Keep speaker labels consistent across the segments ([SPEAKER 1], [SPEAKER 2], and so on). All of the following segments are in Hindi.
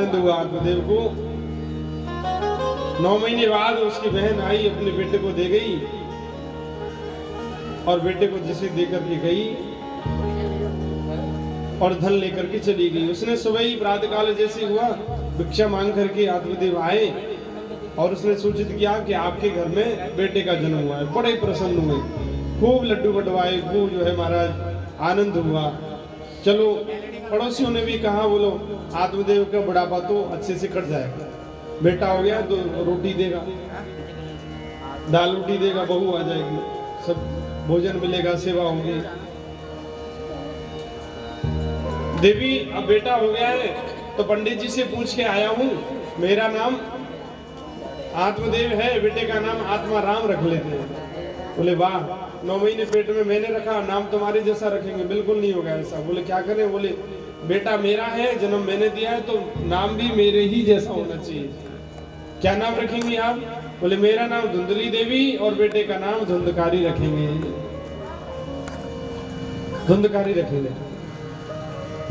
[SPEAKER 1] आनंद हुआ आत्मदेव को। 9 महीने बाद उसकी बहन आई, अपने बेटे को दे गई और बेटे को जिसे देकर के गई और धन लेकर के चली गई। उसने सुबह ही प्रातः काल जैसे हुआ भिक्षा मांग करके आत्मदेव आए और उसने सूचित किया कि आपके घर में बेटे का जन्म हुआ है। बड़े प्रसन्न हुए, खूब लड्डू बंटवाए, खूब जो है महाराज आनंद हुआ। चलो पड़ोसियों ने भी कहा, बोलो आत्मदेव का बुढ़ापा तो अच्छे से कट जाएगा, बेटा हो गया तो रोटी देगा, दाल रोटी देगा, बहू आ जाएगी, सब भोजन मिलेगा, सेवा होगी। देवी अब बेटा हो गया है तो पंडित जी से पूछ के आया हूँ, मेरा नाम आत्मदेव है, बेटे का नाम आत्मा राम रख लेते हैं। बोले वाह, 9 महीने पेट में मैंने रखा, नाम तुम्हारे जैसा रखेंगे? बिल्कुल नहीं होगा ऐसा। बोले क्या करें? बोले बेटा मेरा है, जन्म मैंने दिया है, तो नाम भी मेरे ही जैसा होना चाहिए। क्या नाम रखेंगे आप? बोले मेरा नाम धुंधली देवी और बेटे का नाम धुंधकारी रखेंगे। धुंधकारी रखेंगे,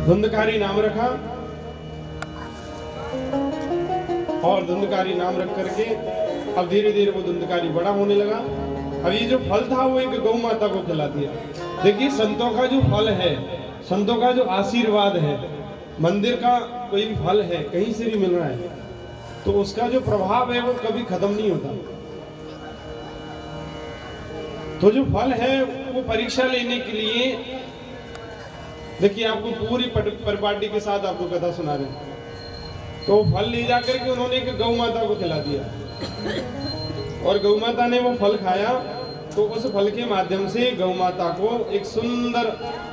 [SPEAKER 1] धुंधकारी नाम रखा और धुंधकारी नाम रख करके अब धीरे धीरे वो धुंधकारी बड़ा होने लगा। अब ये जो फल था वो एक गौ माता को खिला दिया। देखिए संतों का जो फल है, संतों का जो आशीर्वाद है, मंदिर का कोई भी फल है कहीं से भी मिल रहा है तो उसका जो प्रभाव है वो कभी खत्म नहीं होता। तो जो फल है वो परीक्षा लेने के लिए, देखिए आपको पूरी परिपाटी के साथ आपको कथा सुना रहे हैं। तो फल ले जाकर के उन्होंने एक गौ माता को खिला दिया और गौ माता ने वो फल खाया तो उस फल के माध्यम से गौ माता को एक सुंदर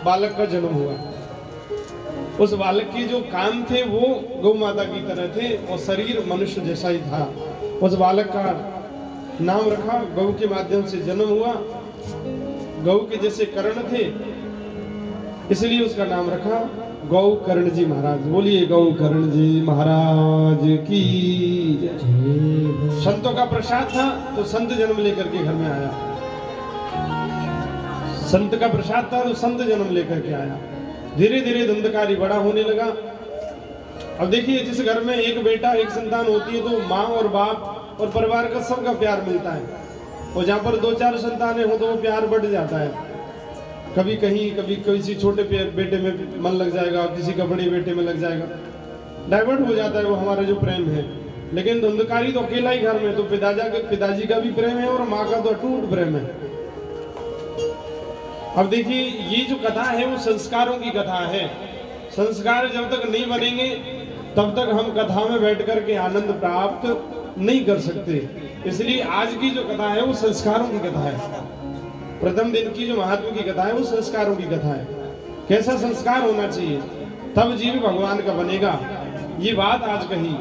[SPEAKER 1] बालक का जन्म हुआ। उस बालक के जो कान थे वो गौ माता की तरह थे और शरीर मनुष्य जैसा ही था। उस बालक का नाम रखा, गौ के माध्यम से जन्म हुआ, गौ के जैसे कर्ण थे इसलिए उसका नाम रखा गौ कर्ण जी महाराज। बोलिए गौ कर्ण जी महाराज की। संतों का प्रसाद था तो संत जन्म लेकर के घर में आया, संत का प्रसाद था तो संत जन्म लेकर के आया। धीरे धीरे धुंधकारी बड़ा होने लगा। अब देखिए जिस घर में एक बेटा एक संतान होती है तो माँ और बाप और परिवार का सबका प्यार मिलता है, और जहाँ पर 2-4 संतानें हो तो वो प्यार बढ़ जाता है। कभी कहीं कभी किसी छोटे बेटे में मन लग जाएगा, किसी का बड़े बेटे में लग जाएगा, डाइवर्ट हो जाता है वो हमारा जो प्रेम है। लेकिन धुंधकारी तो अकेला ही घर में, तो पिताजी का भी प्रेम है और माँ का तो अटूट प्रेम है। अब देखिए ये जो कथा है वो संस्कारों की कथा है। संस्कार जब तक नहीं बनेंगे तब तक हम कथा में बैठ करके आनंद प्राप्त नहीं कर सकते। इसलिए आज की जो कथा है वो संस्कारों की कथा है। प्रथम दिन की जो महात्मा की कथा है वो संस्कारों की कथा है। कैसा संस्कार होना चाहिए तब जीव भगवान का बनेगा, ये बात आज कही।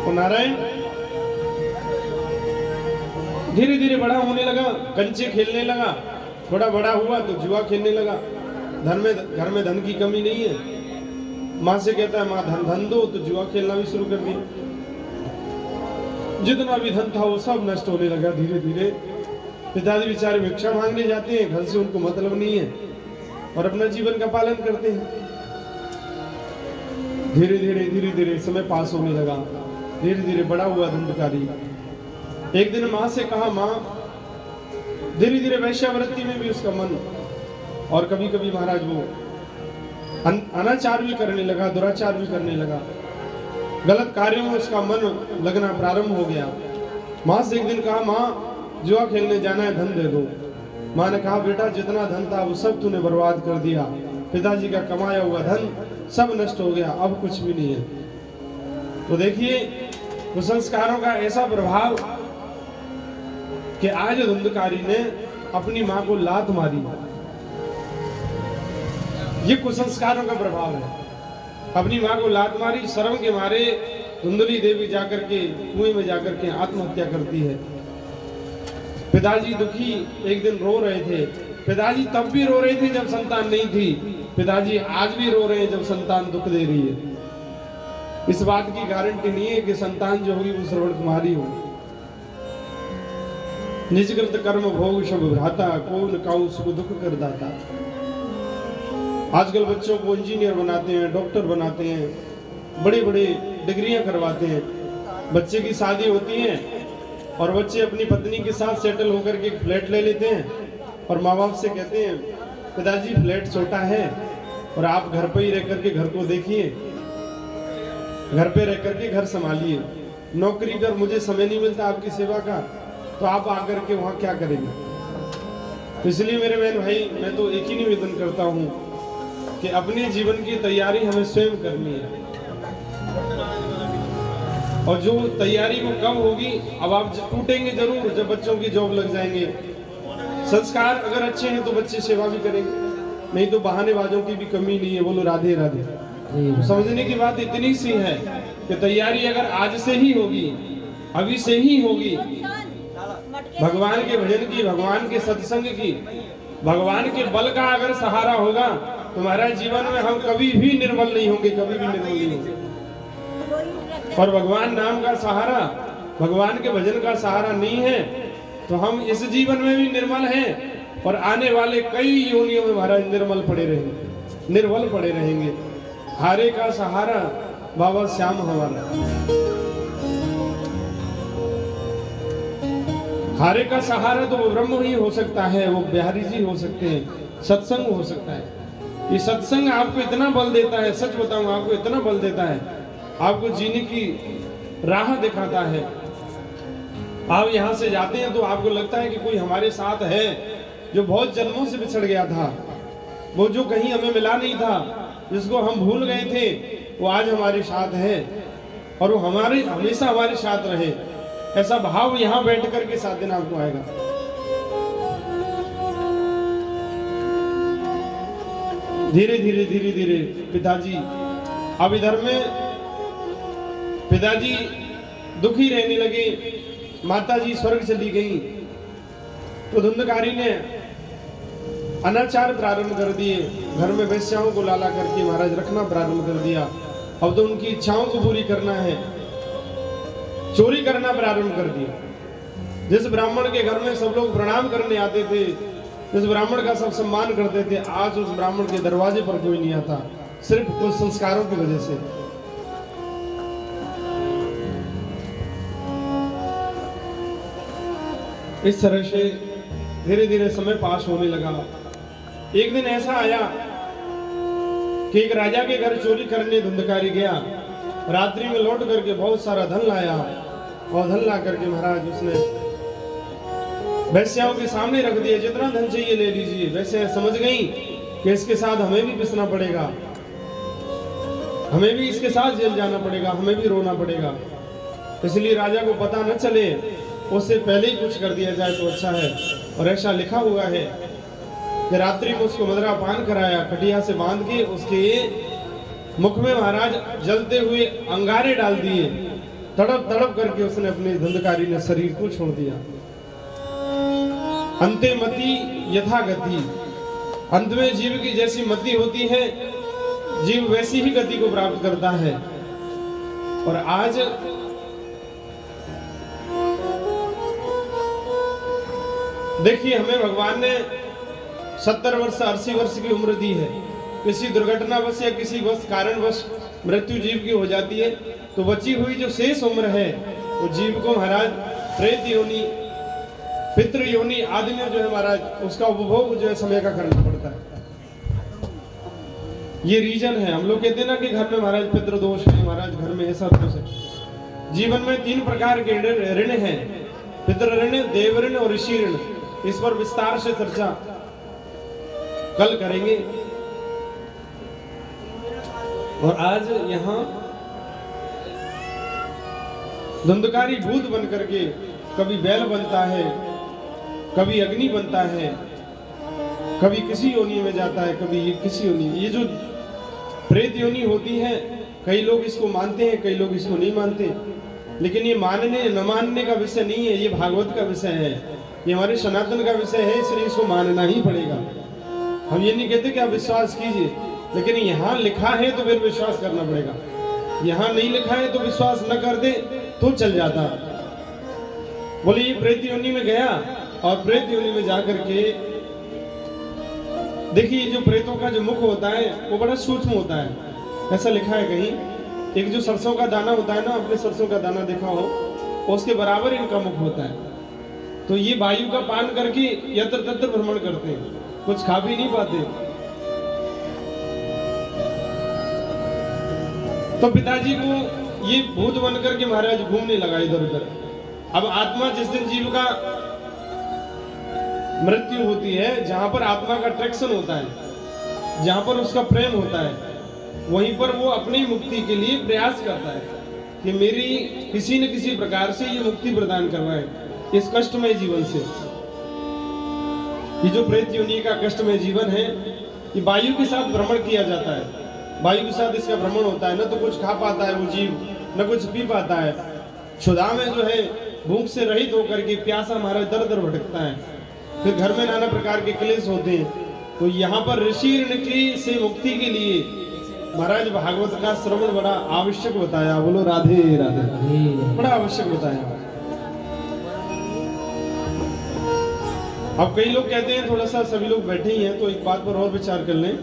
[SPEAKER 1] तो नारायण धीरे धीरे बड़ा होने लगा, कंचे खेलने लगा, थोड़ा बड़ा हुआ तो जुआ खेलने लगा। घर में धन की कमी नहीं है। माँ से कहता है माँ धन दो, तो जुआ खेलना भी शुरू कर दिया। जितना भी धन था वो सब नष्ट होने लगा धीरे धीरे। पिताजी बेचारे भिक्षा मांगने जाते हैं, घर से उनको मतलब नहीं है और अपना जीवन का पालन करते हैं। धीरे धीरे समय पास होने लगा, धीरे धीरे बड़ा हुआ धुंधकारी। एक दिन माँ से कहा, माँ धीरे धीरे वैश्यावृत्ति में भी उसका मन, और कभी कभी महाराज वो अनाचार भी करने लगा, दुराचार भी करने लगा, गलत कार्यों में उसका मन लगना प्रारंभ हो गया। माँ से एक दिन कहा, माँ जुआ खेलने जाना है, धन दे दो। माँ ने कहा, बेटा जितना धन था वो सब तूने बर्बाद कर दिया, पिताजी का कमाया हुआ धन सब नष्ट हो गया, अब कुछ भी नहीं है। तो देखिए कुसंस्कारों का ऐसा प्रभाव कि आज धुंधकारी ने अपनी माँ को लात मारी, ये कुसंस्कारों का प्रभाव है। अपनी माँ को लात मारी, शर्म के मारे धुंधली देवी जाकर के कुएं में जाकर के आत्महत्या करती है। पिताजी दुखी एक दिन रो रहे थे। पिताजी तब भी रो रहे थे जब संतान नहीं थी, पिताजी आज भी रो रहे हैं जब संतान दुख दे रही है। इस बात की गारंटी नहीं है कि संतान जो होगी वो श्रवण कुमारी होगी। निजकृत कर्म भोग शुभ भ्राता, कौन काऊ सुख दुख कर दाता। आजकल बच्चों को इंजीनियर बनाते हैं, डॉक्टर बनाते हैं, बड़ी बड़ी डिग्रियां करवाते हैं। बच्चे की शादी होती है और बच्चे अपनी पत्नी के साथ सेटल होकर के एक फ्लैट ले लेते हैं और माँ बाप से कहते हैं पिताजी फ्लैट छोटा है और आप घर पर ही रह करके घर को देखिए, घर पे रह करके घर संभालिए, नौकरी कर मुझे समय नहीं मिलता आपकी सेवा का, तो आप आकर के वहाँ क्या करेंगे। तो इसलिए मेरे बहन भाई, मैं तो एक ही निवेदन करता हूँ कि अपने जीवन की तैयारी हमें स्वयं करनी है। और जो तैयारी वो कब होगी, अब आप टूटेंगे जरूर जब बच्चों की जॉब लग जाएंगे। संस्कार अगर अच्छे हैं तो बच्चे सेवा भी करेंगे, नहीं तो बहानेबाजों की भी कमी नहीं है। बोलो राधे राधे। तो समझने की बात इतनी सी है कि तैयारी अगर आज से ही होगी, अभी से ही होगी, भगवान के भजन की, भगवान के सत्संग की, भगवान के बल का अगर सहारा होगा, तुम्हारा जीवन में हम कभी भी निर्मल नहीं होंगे, कभी भी निर्मल नहीं होंगे। और भगवान नाम का सहारा, भगवान के भजन का सहारा नहीं है तो हम इस जीवन में भी निर्मल हैं और आने वाले कई योनियों में महाराज निर्मल पड़े रहेंगे, निर्बल पड़े रहेंगे। हारे का सहारा बाबा श्याम हमारा, हारे का सहारा तो वो ब्रह्म ही हो सकता है, वो बिहारी जी हो सकते हैं, सत्संग हो सकता है। ये सत्संग आपको इतना बल देता है, सच बताऊं आपको इतना बल देता है, आपको जीने की राह दिखाता है। आप यहाँ से जाते हैं तो आपको लगता है कि कोई हमारे साथ है जो बहुत जन्मों से बिछड़ गया था, वो जो कहीं हमें मिला नहीं था, जिसको हम भूल गए थे, वो आज हमारे साथ है और वो हमारे हमेशा हमारे साथ रहे। ऐसा भाव यहाँ बैठ करके साथ दिन आपको आएगा। धीरे धीरे धीरे धीरे पिताजी, अब इधर में पिताजी दुखी रहने लगे, माताजी स्वर्ग चली गई, तो धुंधकारी ने अनाचार प्रारंभ कर दिए, घर में वेश्याओं को लाला करके महाराज रखना प्रारंभ कर दिया। अब तो उनकी इच्छाओं को पूरी करना है, चोरी करना प्रारंभ कर दिया। जिस ब्राह्मण के घर में सब लोग प्रणाम करने आते थे, जिस ब्राह्मण का सब सम्मान करते थे, आज उस ब्राह्मण के दरवाजे पर कोई नहीं आता, सिर्फ कुछ संस्कारों की वजह से। इस तरह से धीरे धीरे समय पास होने लगा। एक दिन ऐसा आया कि एक राजा के घर चोरी करने धुंधकारी गया, रात्रि में लौट करके बहुत सारा धन लाया और धन ला करके महाराज उसने वैश्याओं के सामने रख दिया, जितना धन चाहिए ले लीजिए। वैसे समझ गई कि इसके साथ हमें भी पिसना पड़ेगा, हमें भी इसके साथ जेल जाना पड़ेगा, हमें भी रोना पड़ेगा, इसलिए राजा को पता न चले उससे पहले ही कुछ कर दिया जाए तो अच्छा है। और ऐसा लिखा हुआ है कि रात्रि को उसको मदरा पान कराया, खटिया से बांध के उसके मुख में महाराज जलते हुए अंगारे डाल दिए, तड़प तड़प करके उसने अपने धुंधकारी ने शरीर को छोड़ दिया। अंते मति यथा गति, अंत में जीव की जैसी मति होती है, जीव वैसी ही गति को प्राप्त करता है। और आज देखिए, हमें भगवान ने 70 वर्ष 80 वर्ष की उम्र दी है। किसी दुर्घटनावश या किसी कारणवश मृत्यु जीव की हो जाती है, तो बची हुई जो शेष उम्र है वो जीव को महाराज प्रेत योनि, पितृ योनि आदि में जो है महाराज उसका उपभोग जो है समय का करना पड़ता है। ये रीजन है। हम लोग कहते हैं ना कि घर में महाराज पितृ दोष है, महाराज घर में ऐसा दोष है। जीवन में 3 प्रकार के ऋण हैं, पितृ ऋण, देव ऋण और ऋषि ऋण। इस पर विस्तार से चर्चा कल करेंगे। और आज यहाँ धुंधकारी भूत बन करके कभी बैल बनता है, कभी अग्नि बनता है, कभी किसी योनि में जाता है, कभी किसी योनि। ये जो प्रेत योनि होती है, कई लोग इसको मानते हैं, कई लोग इसको नहीं मानते, लेकिन ये मानने न मानने का विषय नहीं है, ये भागवत का विषय है, ये हमारे सनातन का विषय है, इसलिए इसको मानना ही पड़ेगा। हम ये नहीं कहते कि आप विश्वास कीजिए, लेकिन यहाँ लिखा है तो फिर विश्वास करना पड़ेगा। यहाँ नहीं लिखा है तो विश्वास न कर दे तो चल जाता। बोले ये प्रेत योनि में गया और प्रेत योनि में जाकर के देखिए जो प्रेतों का जो मुख होता है वो बड़ा सूक्ष्म होता है। ऐसा लिखा है कहीं, एक जो सरसों का दाना होता है ना, आपने सरसों का दाना देखा हो, उसके बराबर इनका मुख होता है। तो ये वायु का पान करके यत्र तत्र भ्रमण करते हैं, कुछ खा भी नहीं पाते। तो पिताजी को ये भूत बन करके महाराज घूमने लगा इधर उधर। अब आत्मा जिस दिन जीव का मृत्यु होती है, जहां पर आत्मा का अट्रैक्शन होता है, जहां पर उसका प्रेम होता है, वहीं पर वो अपनी मुक्ति के लिए प्रयास करता है कि मेरी किसी न किसी प्रकार से ये मुक्ति प्रदान करवाए इस कष्टमय जीवन से। ये जो प्रेत योनि का कष्टमय जीवन है, ये वायु के साथ भ्रमण किया जाता है। वायु के साथ इसका भ्रमण होता है, न तो कुछ खा पाता है वो जीव, न कुछ पी पाता है। क्षुधा में जो है भूख से रहित होकर के प्यासा महाराज दर दर भटकता है। फिर घर में नाना प्रकार के क्लेश होते हैं। तो यहाँ पर ऋषि ऋण की से मुक्ति के लिए महाराज भागवत का श्रवण बड़ा आवश्यक बताया। बोलो राधे राधे, बड़ा आवश्यक बताया। अब कई लोग कहते हैं, थोड़ा सा सभी लोग बैठे ही हैं तो एक बात पर और विचार कर लें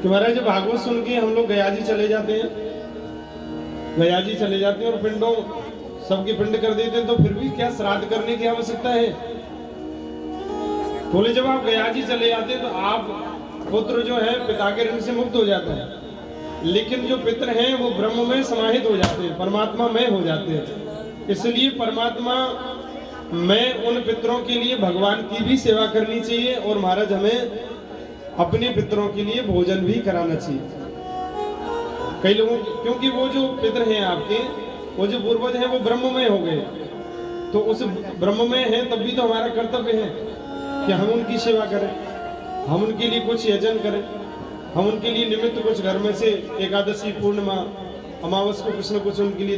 [SPEAKER 1] कि महाराज जब भागवत सुन के हम लोग गया जी चले जाते हैं, गया जी चले जाते हैं और पिंडों सबके पिंड कर देते हैं, तो फिर भी क्या श्राद्ध करने की आवश्यकता है? बोले जब आप गया जी चले जाते हैं तो आप पुत्र जो है पिता के ऋण से मुक्त हो जाता है, लेकिन जो पितर हैं वो ब्रह्म में समाहित हो जाते हैं, परमात्मा में हो जाते हैं। इसलिए परमात्मा में उन पितरों के लिए भगवान की भी सेवा करनी चाहिए और महाराज हमें अपने पितरों के लिए भोजन भी कराना चाहिए। कई लोगों, क्योंकि वो जो पितर हैं आपके, वो जो पूर्वज हैं वो ब्रह्ममय हो गए, तो उस ब्रह्ममय है तब भी तो हमारा कर्तव्य है कि हम उनकी सेवा करें, हम उनके लिए कुछ यजन करें, हम उनके लिए निमित्त कुछ घर में से एकादशी, पूर्णिमा, अमावस को कुछ न कुछ उनके लिए